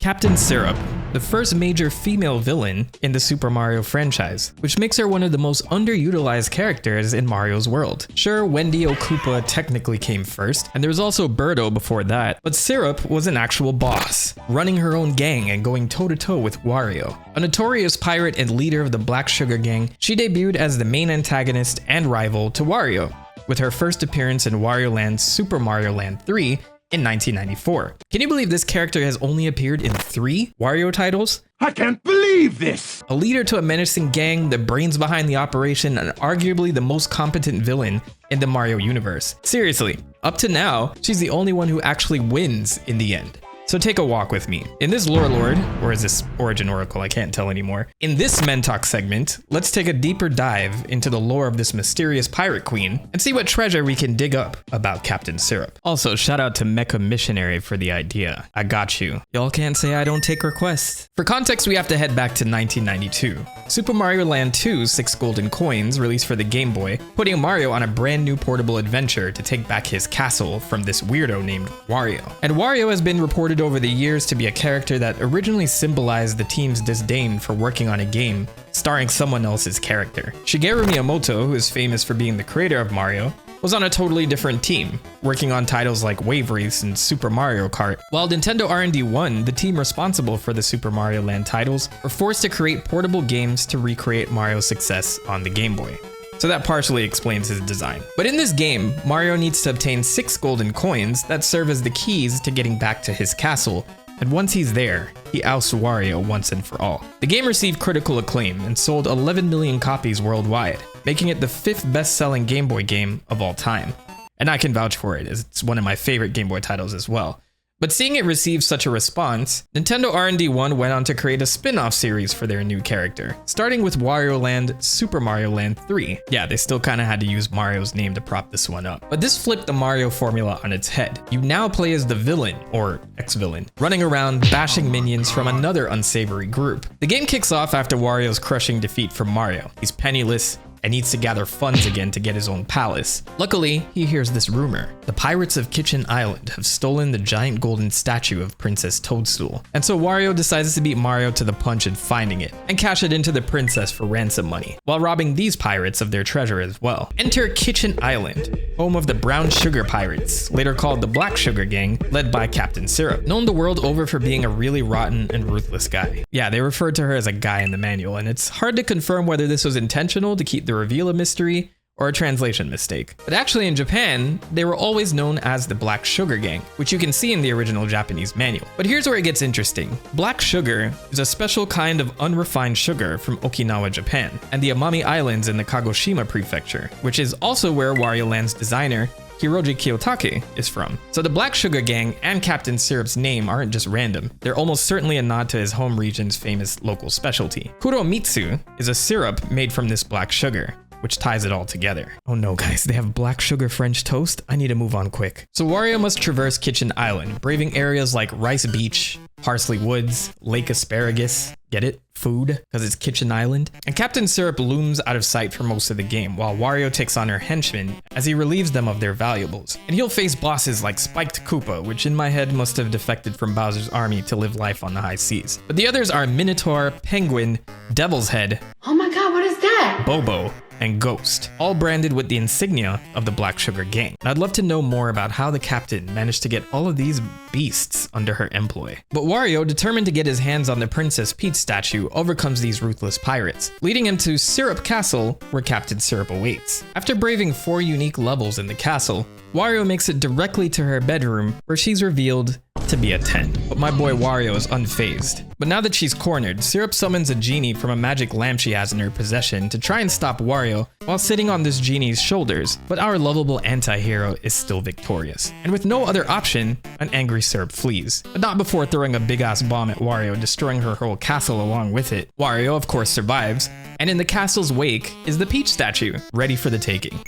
Captain Syrup, the first major female villain in the Super Mario franchise, which makes her one of the most underutilized characters in Mario's world. Sure, Wendy O. Koopa technically came first, and there was also Birdo before that, but Syrup was an actual boss, running her own gang and going toe-to-toe with Wario. A notorious pirate and leader of the Black Sugar Gang, she debuted as the main antagonist and rival to Wario, with her first appearance in Wario Land's Super Mario Land 3 in 1994. Can you believe this character has only appeared in 3 Wario titles? I can't believe this! A leader to a menacing gang, the brains behind the operation, and arguably the most competent villain in the Mario universe. Seriously, up to now, she's the only one who actually wins in the end. So take a walk with me. In this Lore Lord, or is this Origin Oracle, I can't tell anymore. In this Mentalk segment, let's take a deeper dive into the lore of this mysterious pirate queen and see what treasure we can dig up about Captain Syrup. Also, shout out to Mecha Missionary for the idea. I got you. Y'all can't say I don't take requests. For context, we have to head back to 1992. Super Mario Land 2's 6 golden coins released for the Game Boy, putting Mario on a brand new portable adventure to take back his castle from this weirdo named Wario. And Wario has been reported over the years to be a character that originally symbolized the team's disdain for working on a game starring someone else's character. Shigeru Miyamoto, who is famous for being the creator of Mario, was on a totally different team, working on titles like Wave Race and Super Mario Kart. While Nintendo R&D 1, the team responsible for the Super Mario Land titles, were forced to create portable games to recreate Mario's success on the Game Boy. So that partially explains his design. But in this game, Mario needs to obtain 6 golden coins that serve as the keys to getting back to his castle, and once he's there, he ousts Wario once and for all. The game received critical acclaim and sold 11 million copies worldwide, making it the 5th best-selling Game Boy game of all time. And I can vouch for it, as it's one of my favorite Game Boy titles as well. But seeing it receive such a response, Nintendo R&D 1 went on to create a spin-off series for their new character, starting with Wario Land Super Mario Land 3. Yeah, they still kinda had to use Mario's name to prop this one up. But this flipped the Mario formula on its head. You now play as the villain, or ex-villain, running around bashing minions from another unsavory group. The game kicks off after Wario's crushing defeat from Mario. He's penniless and needs to gather funds again to get his own palace. Luckily, he hears this rumor. The pirates of Kitchen Island have stolen the giant golden statue of Princess Toadstool. And so Wario decides to beat Mario to the punch in finding it, and cash it into the princess for ransom money, while robbing these pirates of their treasure as well. Enter Kitchen Island, home of the Brown Sugar Pirates, later called the Black Sugar Gang, led by Captain Syrup, known the world over for being a really rotten and ruthless guy. Yeah, they referred to her as a guy in the manual, and it's hard to confirm whether this was intentional to keep the reveal a mystery or a translation mistake. But actually in Japan, they were always known as the Black Sugar Gang, which you can see in the original Japanese manual. But here's where it gets interesting. Black sugar is a special kind of unrefined sugar from Okinawa, Japan, and the Amami Islands in the Kagoshima prefecture, which is also where Wario Land's designer Hiroji Kiyotake is from. So the Black Sugar Gang and Captain Syrup's name aren't just random. They're almost certainly a nod to his home region's famous local specialty. Kuromitsu is a syrup made from this black sugar, which ties it all together. Oh no guys, they have black sugar French toast? I need to move on quick. So Wario must traverse Kitchen Island, braving areas like Rice Beach, Parsley Woods, Lake Asparagus. Get it? Food, because it's Kitchen Island. And Captain Syrup looms out of sight for most of the game, while Wario takes on her henchmen as he relieves them of their valuables. And he'll face bosses like Spiked Koopa, which in my head must have defected from Bowser's army to live life on the high seas. But the others are Minotaur, Penguin, Devil's Head, oh my god, what is that? Bobo, and Ghost, all branded with the insignia of the Black Sugar Gang. And I'd love to know more about how the captain managed to get all of these beasts under her employ. But Wario, determined to get his hands on the Princess Peach statue, overcomes these ruthless pirates, leading him to Syrup Castle, where Captain Syrup awaits. After braving 4 unique levels in the castle, Wario makes it directly to her bedroom, where she's revealed to be a 10. But my boy Wario is unfazed. But now that she's cornered, Syrup summons a genie from a magic lamp she has in her possession to try and stop Wario while sitting on this genie's shoulders, but our lovable anti-hero is still victorious. And with no other option, an angry Syrup flees, but not before throwing a big-ass bomb at Wario, destroying her whole castle along with it. Wario, of course, survives, and in the castle's wake is the Peach statue, ready for the taking.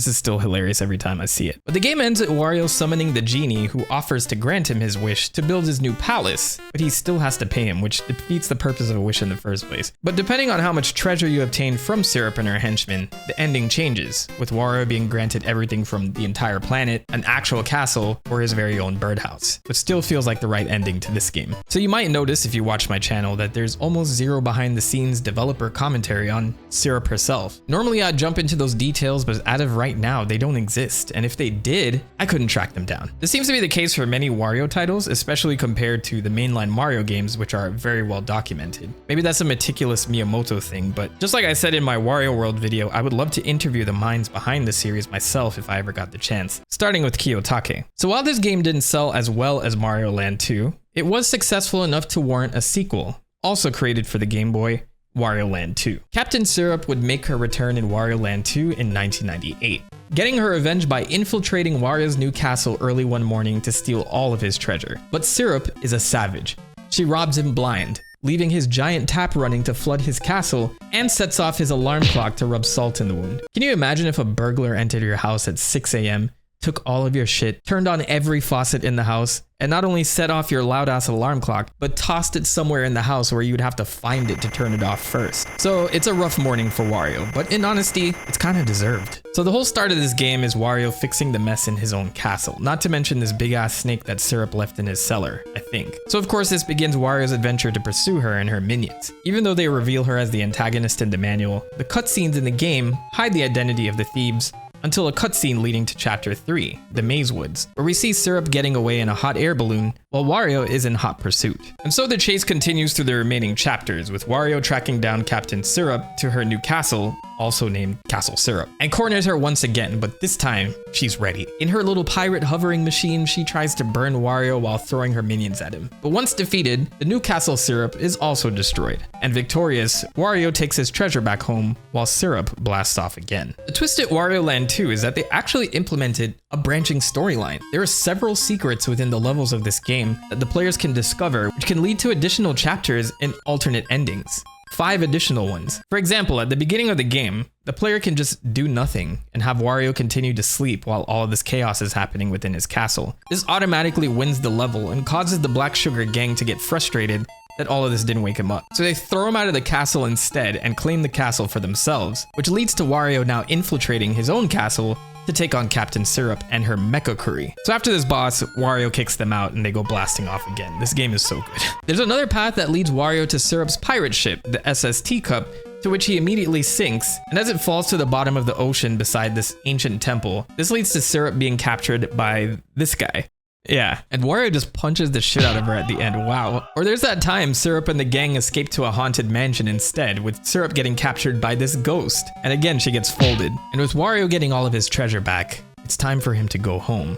This is still hilarious every time I see it. But the game ends at Wario summoning the genie, who offers to grant him his wish to build his new palace, but he still has to pay him, which defeats the purpose of a wish in the first place. But depending on how much treasure you obtain from Syrup and her henchmen, the ending changes, with Wario being granted everything from the entire planet, an actual castle, or his very own birdhouse, which still feels like the right ending to this game. So you might notice if you watch my channel that there's almost zero behind the scenes developer commentary on Syrup herself. Normally I'd jump into those details, but as of right now, they don't exist, and if they did, I couldn't track them down. This seems to be the case for many Wario titles, especially compared to the mainline Mario games, which are very well documented. Maybe that's a meticulous Miyamoto thing, but just like I said in my Wario World video, I would love to interview the minds behind the series myself if I ever got the chance, starting with Kiyotake. So while this game didn't sell as well as Mario Land 2, it was successful enough to warrant a sequel, also created for the Game Boy, Wario Land 2. Captain Syrup would make her return in Wario Land 2 in 1998, getting her revenge by infiltrating Wario's new castle early one morning to steal all of his treasure. But Syrup is a savage. She robs him blind, leaving his giant tap running to flood his castle, and sets off his alarm clock to rub salt in the wound. Can you imagine if a burglar entered your house at 6 a.m., took all of your shit, turned on every faucet in the house, and not only set off your loud-ass alarm clock, but tossed it somewhere in the house where you'd have to find it to turn it off first? So it's a rough morning for Wario, but in honesty, it's kind of deserved. So the whole start of this game is Wario fixing the mess in his own castle, not to mention this big-ass snake that Syrup left in his cellar, I think. So of course this begins Wario's adventure to pursue her and her minions. Even though they reveal her as the antagonist in the manual, the cutscenes in the game hide the identity of the thieves, until a cutscene leading to Chapter 3, the Maze Woods, where we see Syrup getting away in a hot air balloon while Wario is in hot pursuit. And so the chase continues through the remaining chapters, with Wario tracking down Captain Syrup to her new castle, also named Castle Syrup, and corners her once again, but this time, she's ready. In her little pirate hovering machine, she tries to burn Wario while throwing her minions at him. But once defeated, the new Castle Syrup is also destroyed. And victorious, Wario takes his treasure back home, while Syrup blasts off again. The twist at Wario Land 2 is that they actually implemented a branching storyline. There are several secrets within the levels of this game that the players can discover, which can lead to additional chapters and alternate endings. 5 additional ones. For example, at the beginning of the game, the player can just do nothing and have Wario continue to sleep while all of this chaos is happening within his castle. This automatically wins the level and causes the Black Sugar gang to get frustrated that all of this didn't wake him up. So they throw him out of the castle instead and claim the castle for themselves, which leads to Wario now infiltrating his own castle to take on Captain Syrup and her mecha curry. So after this boss, Wario kicks them out and they go blasting off again. This game is so good. There's another path that leads Wario to Syrup's pirate ship, the SST Cup, to which he immediately sinks, and as it falls to the bottom of the ocean beside this ancient temple, this leads to Syrup being captured by this guy. Yeah, and Wario just punches the shit out of her at the end, wow. Or there's that time Syrup and the gang escape to a haunted mansion instead, with Syrup getting captured by this ghost, and again she gets folded. And with Wario getting all of his treasure back, it's time for him to go home.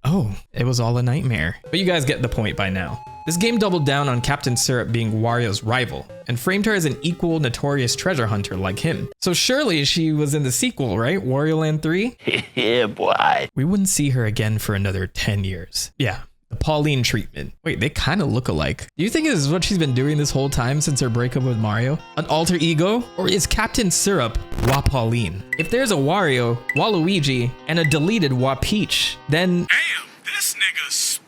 Oh, it was all a nightmare. But you guys get the point by now. This game doubled down on Captain Syrup being Wario's rival, and framed her as an equal notorious treasure hunter like him. So surely she was in the sequel, right? Wario Land 3? Yeah, boy. We wouldn't see her again for another 10 years. Yeah, the Pauline treatment. Wait, they kind of look alike. Do you think this is what she's been doing this whole time since her breakup with Mario? An alter ego? Or is Captain Syrup Wa Pauline? If there's a Wario, Waluigi, and a deleted Wa Peach, then... Damn, this nigga spit.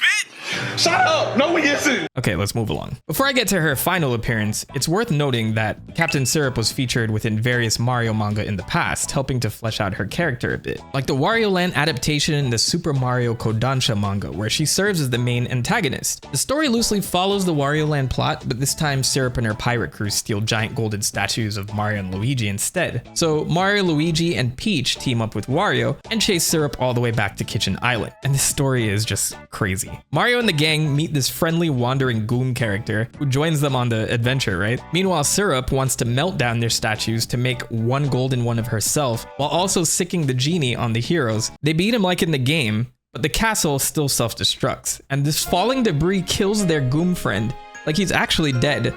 Shut up! No, we isn't! Okay, let's move along. Before I get to her final appearance, it's worth noting that Captain Syrup was featured within various Mario manga in the past, helping to flesh out her character a bit. Like the Wario Land adaptation in the Super Mario Kodansha manga, where she serves as the main antagonist. The story loosely follows the Wario Land plot, but this time Syrup and her pirate crew steal giant golden statues of Mario and Luigi instead. So Mario, Luigi, and Peach team up with Wario and chase Syrup all the way back to Kitchen Island. And this story is just crazy. Mario and the gang meet this friendly wandering goon character who joins them on the adventure, right? Meanwhile, Syrup wants to melt down their statues to make one golden one of herself, while also sicking the genie on the heroes. They beat him like in the game, but the castle still self-destructs, and this falling debris kills their goon friend. Like he's actually dead.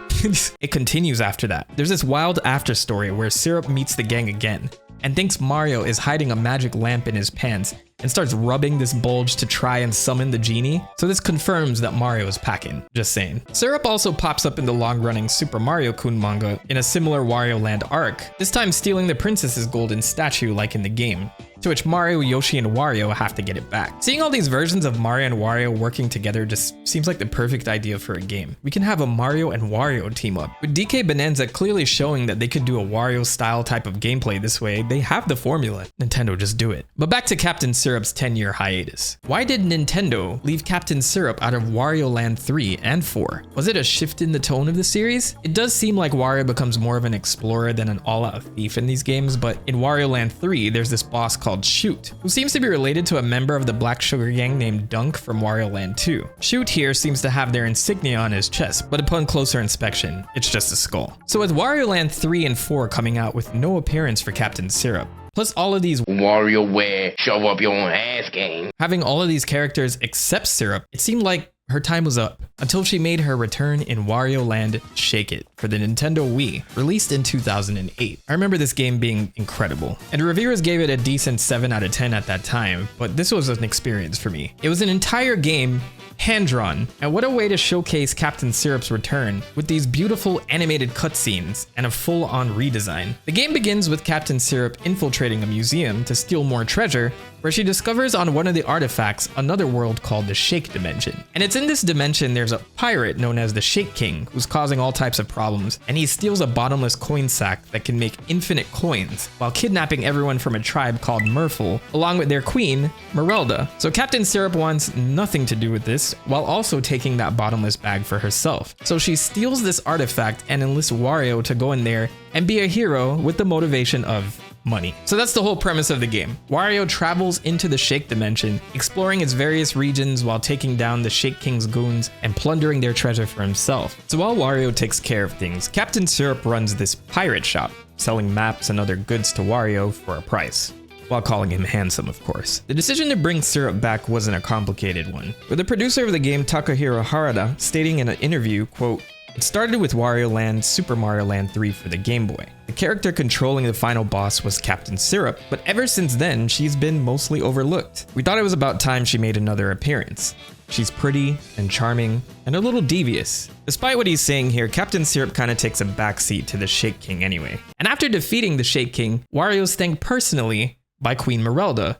It continues after that. There's this wild after story where Syrup meets the gang again and thinks Mario is hiding a magic lamp in his pants and starts rubbing this bulge to try and summon the genie. So this confirms that Mario is packing, just saying. Syrup also pops up in the long-running Super Mario Kun manga in a similar Wario Land arc, this time stealing the princess's golden statue like in the game, to which Mario, Yoshi, and Wario have to get it back. Seeing all these versions of Mario and Wario working together just seems like the perfect idea for a game. We can have a Mario and Wario team up. With DK Bonanza clearly showing that they could do a Wario style type of gameplay this way, they have the formula. Nintendo, just do it. But back to Captain Syrup's 10-year hiatus. Why did Nintendo leave Captain Syrup out of Wario Land 3 and 4? Was it a shift in the tone of the series? It does seem like Wario becomes more of an explorer than an all-out thief in these games, but in Wario Land 3, there's this boss called Shoot, who seems to be related to a member of the Black Sugar Gang named Dunk from Wario Land 2. Shoot here seems to have their insignia on his chest, but upon closer inspection, it's just a skull. So with Wario Land 3 and 4 coming out with no appearance for Captain Syrup, plus all of these WarioWare show up your own ass game. having all of these characters except Syrup, it seemed like her time was up until she made her return in Wario Land Shake It for the Nintendo Wii, released in 2008. I remember this game being incredible, and reviewers gave it a decent 7 out of 10 at that time, but this was an experience for me. It was an entire game hand-drawn, and what a way to showcase Captain Syrup's return with these beautiful animated cutscenes and a full-on redesign. The game begins with Captain Syrup infiltrating a museum to steal more treasure, where she discovers on one of the artifacts another world called the Shake Dimension. And it's in this dimension there's a pirate known as the Shake King who's causing all types of problems, and he steals a bottomless coin sack that can make infinite coins while kidnapping everyone from a tribe called Merfolk, along with their queen, Merelda. So Captain Syrup wants nothing to do with this, while also taking that bottomless bag for herself. So she steals this artifact and enlists Wario to go in there and be a hero with the motivation of money. So that's the whole premise of the game. Wario travels into the Shake Dimension, exploring its various regions while taking down the Shake King's goons and plundering their treasure for himself. So while Wario takes care of things, Captain Syrup runs this pirate shop, selling maps and other goods to Wario for a price, while calling him handsome, of course. The decision to bring Syrup back wasn't a complicated one, with the producer of the game, Takahiro Harada, stating in an interview, quote, "It started with Wario Land, Super Mario Land 3 for the Game Boy. The character controlling the final boss was Captain Syrup, but ever since then, she's been mostly overlooked. We thought it was about time she made another appearance. She's pretty and charming and a little devious." Despite what he's saying here, Captain Syrup kind of takes a backseat to the Shake King anyway. And after defeating the Shake King, Wario's thanked personally by Queen Merelda.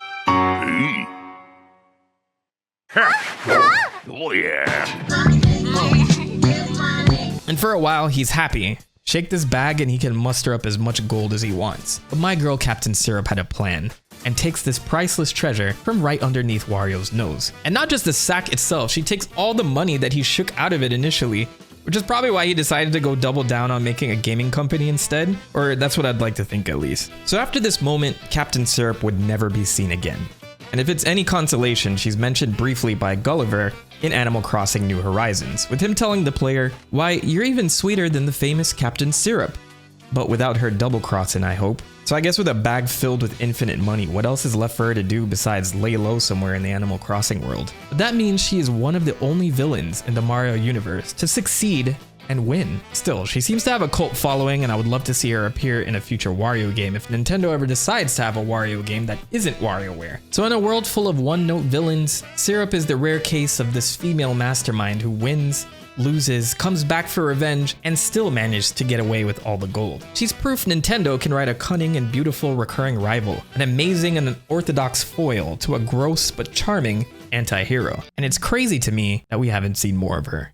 Oh yeah. And for a while, he's happy. Shake this bag and he can muster up as much gold as he wants. But my girl Captain Syrup had a plan, and takes this priceless treasure from right underneath Wario's nose. And not just the sack itself, she takes all the money that he shook out of it initially, which is probably why he decided to go double down on making a gaming company instead, or that's what I'd like to think at least. So after this moment, Captain Syrup would never be seen again. And if it's any consolation, she's mentioned briefly by Gulliver in Animal Crossing New Horizons, with him telling the player, "Why, you're even sweeter than the famous Captain Syrup." But without her double-crossing, I hope. So I guess with a bag filled with infinite money, what else is left for her to do besides lay low somewhere in the Animal Crossing world? But that means she is one of the only villains in the Mario universe to succeed and win. Still, she seems to have a cult following, and I would love to see her appear in a future Wario game if Nintendo ever decides to have a Wario game that isn't WarioWare. So in a world full of one-note villains, Syrup is the rare case of this female mastermind who wins, loses, comes back for revenge, and still managed to get away with all the gold. She's proof Nintendo can write a cunning and beautiful recurring rival, an amazing and an orthodox foil to a gross but charming anti-hero. And it's crazy to me that we haven't seen more of her.